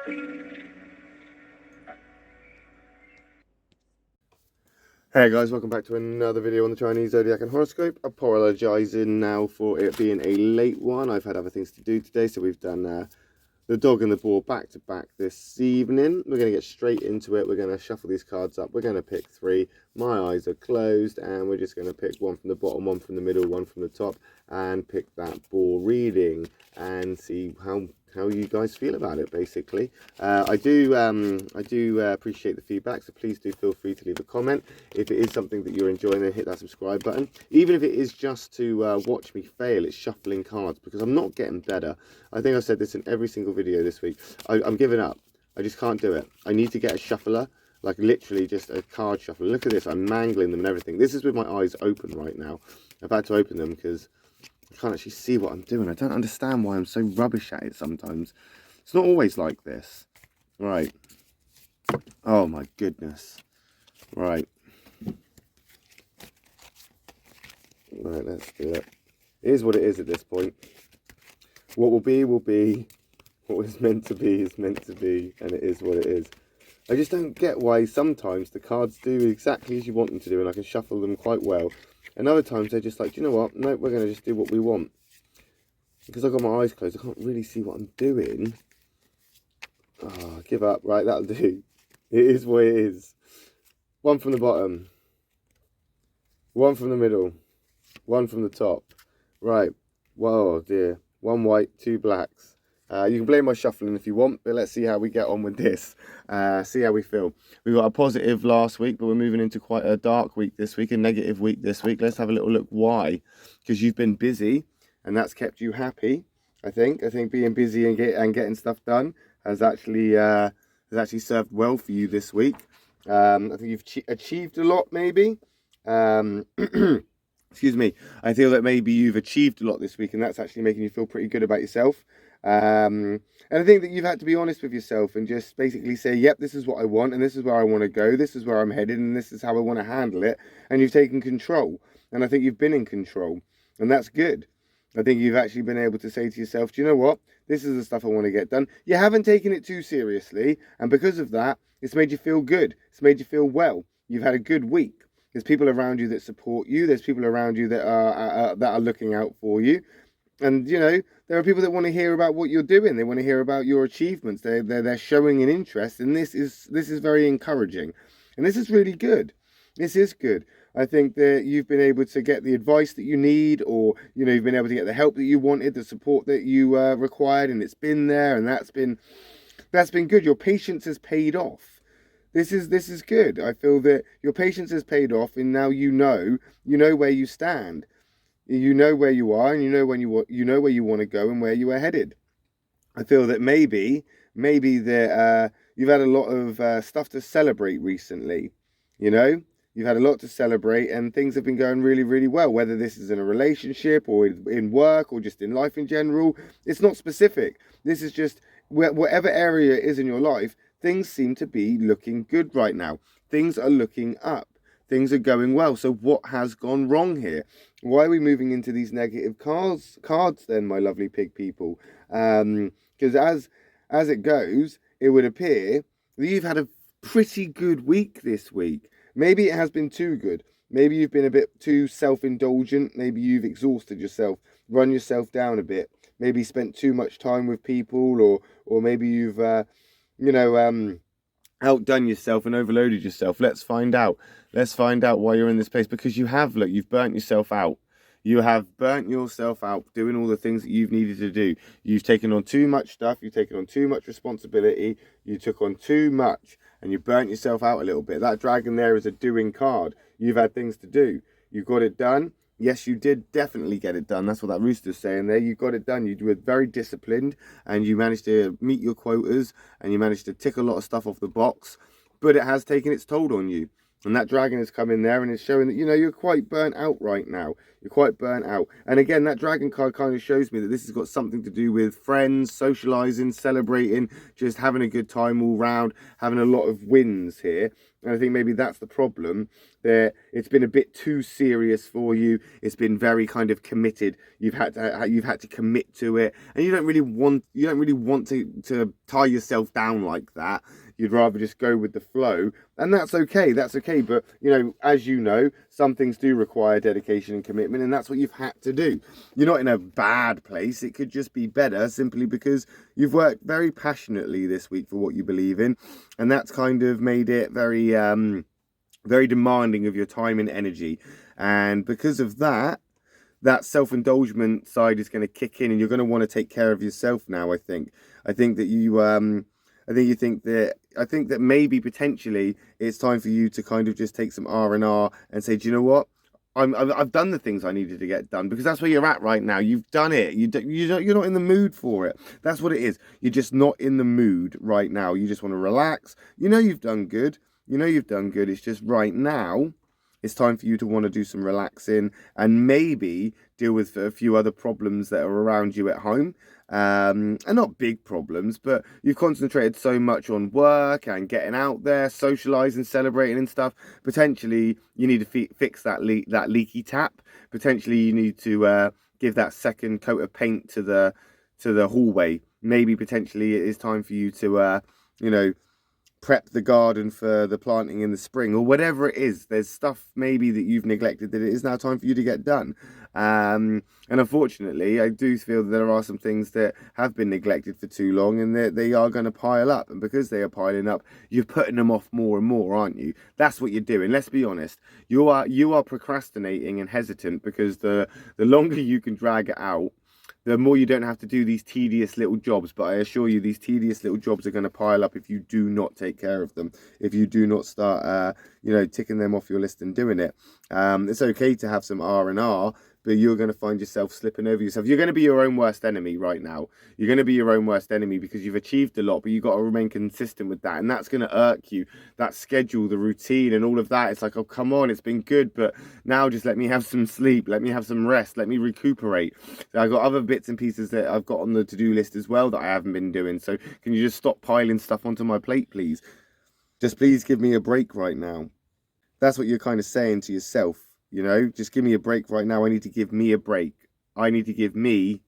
Hey guys, welcome back to another video on the Chinese Zodiac and horoscope. Apologising now for it being a late one. I've had other things to do today, so we've done the dog and the boar back to back this evening. We're going to get straight into it. We're going to shuffle these cards up. We're going to pick three. My eyes are closed, and we're just going to pick one from the bottom, one from the middle, one from the top, and pick that boar reading and see how you guys feel about it. Basically, I do appreciate the feedback, so please do feel free to leave a comment if it is something that you're enjoying. Then hit that subscribe button, even if it is just to watch me fail at shuffling cards, because I'm not getting better. I think I've said this in every single video this week. I'm giving up. I just can't do it. I need to get a shuffler, like literally just a card shuffler. Look at this, I'm mangling them and everything. This is with my eyes open right now. I've had to open them because I can't actually see what I'm doing. I don't understand why I'm so rubbish at it sometimes. It's not always like this. Right. Oh my goodness. Right. Right, let's do it. It is what it is at this point. What will be, will be. What was meant to be is meant to be. And it is what it is. I just don't get why sometimes the cards do exactly as you want them to do, and I can shuffle them quite well. And other times they're just like, do you know what? No, we're going to just do what we want. Because I've got my eyes closed, I can't really see what I'm doing. Oh, give up. Right, that'll do. It is what it is. One from the bottom. One from the middle. One from the top. Right. Whoa, dear. One white, two blacks. You can blame my shuffling if you want, but let's see how we get on with this. See how we feel. We got a positive last week, but we're moving into quite a dark week this week, a negative week this week. Let's have a little look why. Because you've been busy, and that's kept you happy. I think being busy and getting stuff done has actually served well for you this week. I think you've achieved a lot, maybe. Excuse me. I feel that maybe you've achieved a lot this week, and that's actually making you feel pretty good about yourself. And I think that you've had to be honest with yourself and just basically say, yep, this is what I want, and this is where I want to go, this is where I'm headed, and this is how I want to handle it. And you've taken control, and I think you've been in control, and that's good. I think you've actually been able to say to yourself, do you know what, this is the stuff I want to get done. You haven't taken it too seriously, and because of that, it's made you feel good, it's made you feel well. You've had a good week. There's people around you that support you, there's people around you that are looking out for you. And, you know, there are people that want to hear about what you're doing. They want to hear about your achievements. They're showing an interest. And this is very encouraging. And this is really good. This is good. I think that you've been able to get the advice that you need, or, you know, you've been able to get the help that you wanted, the support that you required, and it's been there, and that's been good. Your patience has paid off. This is good. I feel that your patience has paid off, and now you know where you stand. You know where you are, and you know where you want to go and where you are headed. I feel that maybe that you've had a lot of stuff to celebrate recently. You know, you've had a lot to celebrate, and things have been going really, really well. Whether this is in a relationship or in work or just in life in general, it's not specific. This is just whatever area it is in your life. Things seem to be looking good right now. Things are looking up. Things are going well. So what has gone wrong here? Why are we moving into these negative cards then, my lovely pig people? Because as it goes, it would appear that you've had a pretty good week this week. Maybe it has been too good. Maybe you've been a bit too self-indulgent. Maybe you've exhausted yourself, run yourself down a bit. Maybe spent too much time with people, or maybe you've outdone yourself and overloaded yourself. Let's find out. Let's find out why you're in this place. Because you have, look, you've burnt yourself out. You have burnt yourself out doing all the things that you've needed to do. You've taken on too much stuff. You've taken on too much responsibility. You took on too much, and you burnt yourself out a little bit. That dragon there is a doing card. You've had things to do. You got it done. Yes, you did definitely get it done. That's what that rooster's saying there. You got it done. You were very disciplined, and you managed to meet your quotas, and you managed to tick a lot of stuff off the box. But it has taken its toll on you. And that dragon has come in there and it's showing that, you know, you're quite burnt out right now. You're quite burnt out. And again, that dragon card kind of shows me that this has got something to do with friends, socializing, celebrating, just having a good time all round, having a lot of wins here. And I think maybe that's the problem, that it's been a bit too serious for you. It's been very kind of committed. You've had to commit to it, and you don't really want to tie yourself down like that. You'd rather just go with the flow, and that's okay. That's okay. But as you know, some things do require dedication and commitment, and that's what you've had to do. You're not in a bad place. It could just be better simply because you've worked very passionately this week for what you believe in, and that's kind of made it very very demanding of your time and energy. And because of that, that self-indulgence side is going to kick in, and you're going to want to take care of yourself now. I think that I think that maybe potentially it's time for you to kind of just take some R&R and say, do you know what? I've done the things I needed to get done, because that's where you're at right now. You've done it. You're not in the mood for it. That's what it is. You're just not in the mood right now. You just want to relax. You've done good. It's just right now, it's time for you to want to do some relaxing and maybe deal with a few other problems that are around you at home. And not big problems, but you've concentrated so much on work and getting out there, socializing, celebrating and stuff. Potentially, you need to fix that leaky tap. Potentially, you need to give that second coat of paint to the hallway. Maybe potentially it is time for you to prep the garden for the planting in the spring, or whatever it is. There's stuff maybe that you've neglected that it is now time for you to get done. And unfortunately, I do feel that there are some things that have been neglected for too long, and that they are going to pile up. And because they are piling up, you're putting them off more and more, aren't you? That's what you're doing. Let's be honest. You are procrastinating and hesitant, because the longer you can drag it out, the more you don't have to do these tedious little jobs. But I assure you, these tedious little jobs are going to pile up if you do not take care of them, if you do not start ticking them off your list and doing it. It's okay to have some R&R, but you're going to find yourself slipping over yourself. You're going to be your own worst enemy right now. You're going to be your own worst enemy, because you've achieved a lot, but you've got to remain consistent with that. And that's going to irk you. That schedule, the routine and all of that. It's like, oh, come on, it's been good, but now just let me have some sleep. Let me have some rest. Let me recuperate. So I've got other bits and pieces that I've got on the to-do list as well that I haven't been doing. So can you just stop piling stuff onto my plate, please? Just please give me a break right now. That's what you're kind of saying to yourself. Just give me a break right now. I need to give me a break. I need to give me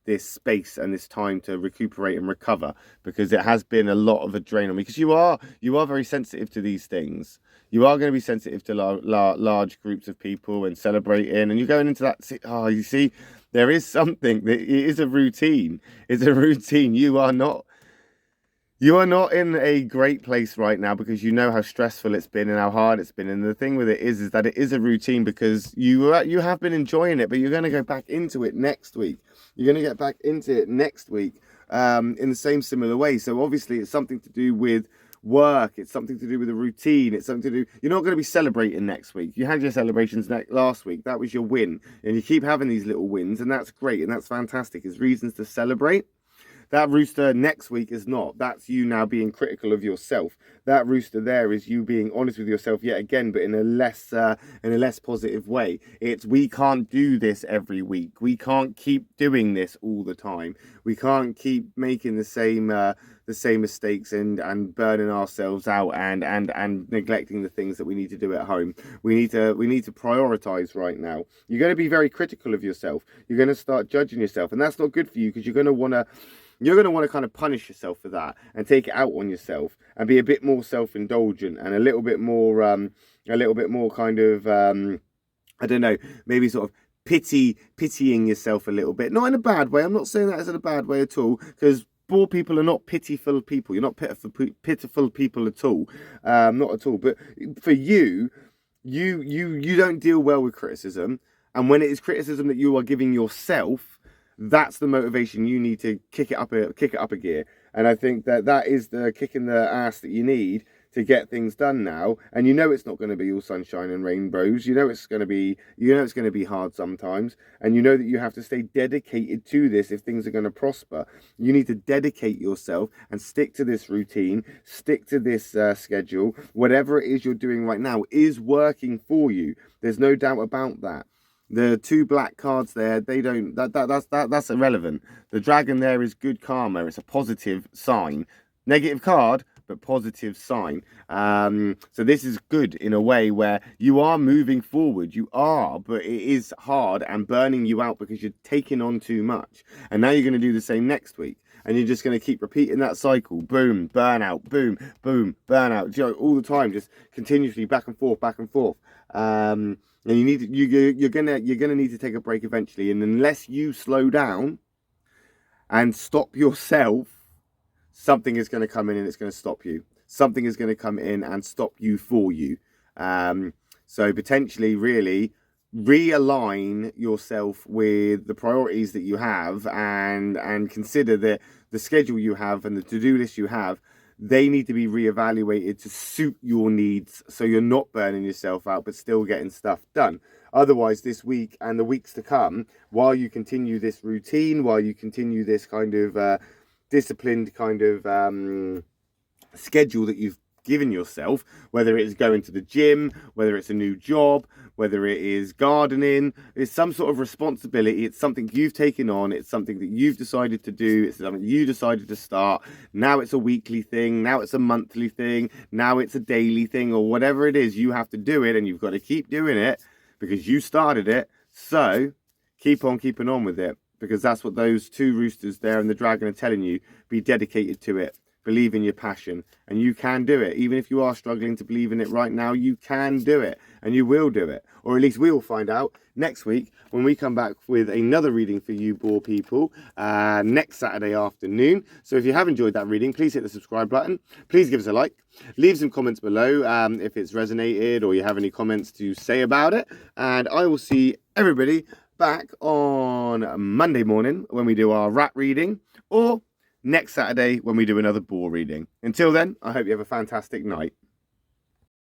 this space and this time to recuperate and recover, because it has been a lot of a drain on me. Because you are very sensitive to these things. You are going to be sensitive to large groups of people and celebrating, and you're going into that. Oh, you see, there is something that it is a routine. It's a routine. You are not in a great place right now, because you know how stressful it's been and how hard it's been. And the thing with it is that it is a routine, because you have been enjoying it, but you're going to go back into it next week. You're going to get back into it next week in the same similar way. So obviously it's something to do with work. It's something to do with a routine. It's something to do. You're not going to be celebrating next week. You had your celebrations last week. That was your win. And you keep having these little wins, and that's great. And that's fantastic. It's reasons to celebrate. That rooster next week is not. That's you now being critical of yourself. That rooster there is you being honest with yourself yet again, but in a less positive way. It's, we can't do this every week. We can't keep doing this all the time. We can't keep making the same mistakes and burning ourselves out and neglecting the things that we need to do at home. We need to prioritize right now. You're going to be very critical of yourself. You're going to start judging yourself, and that's not good for you, because you're going to want to kind of punish yourself for that and take it out on yourself and be a bit more self-indulgent and a little bit more kind of I don't know, maybe sort of pitying yourself a little bit. Not in a bad way. I'm not saying that as in a bad way at all, because Boar people are not pitiful people. You're not pitiful people at all. Not at all. But for you don't deal well with criticism. And when it is criticism that you are giving yourself, that's the motivation. You need to kick it up a gear. And I think that is the kick in the ass that you need to get things done now. And it's not going to be all sunshine and rainbows. It's going to be hard sometimes. And that you have to stay dedicated to this if things are going to prosper. You need to dedicate yourself and stick to this routine, stick to this schedule. Whatever it is you're doing right now is working for you. There's no doubt about that. The two black cards there, that's irrelevant. The dragon there is good karma. It's a positive sign. Negative card, but positive sign. So this is good in a way where you are moving forward. You are, but it is hard and burning you out because you're taking on too much. And now you're going to do the same next week. And you're just going to keep repeating that cycle. Boom, burnout, boom, boom, burnout. You know, all the time, just continuously back and forth, back and forth. And you need to, you're gonna need to take a break eventually. And unless you slow down and stop yourself, something is going to come in and it's going to stop you. Something is going to come in and stop you for you. So potentially, really, realign yourself with the priorities that you have, and consider that the schedule you have and the to-do list you have, they need to be reevaluated to suit your needs, so you're not burning yourself out but still getting stuff done. Otherwise, this week and the weeks to come, while you continue this routine, while you continue this kind of disciplined kind of schedule that you've given yourself, whether it's going to the gym, whether it's a new job, whether it is gardening, it's some sort of responsibility. It's something you've taken on. It's something that you've decided to do. It's something you decided to start. Now it's a weekly thing. Now it's a monthly thing. Now it's a daily thing, or whatever it is. You have to do it, and you've got to keep doing it because you started it. So keep on keeping on with it, because that's what those two roosters there and the dragon are telling you. Be dedicated to it. Believe in your passion, and you can do it. Even if you are struggling to believe in it right now, you can do it, and you will do it. Or at least we will find out next week when we come back with another reading for you Boar people next Saturday afternoon. So if you have enjoyed that reading, please hit the subscribe button. Please give us a like. Leave some comments below if it's resonated or you have any comments to say about it. And I will see everybody back on Monday morning when we do our rat reading, or next Saturday when we do another Boar reading. Until then, I hope you have a fantastic night.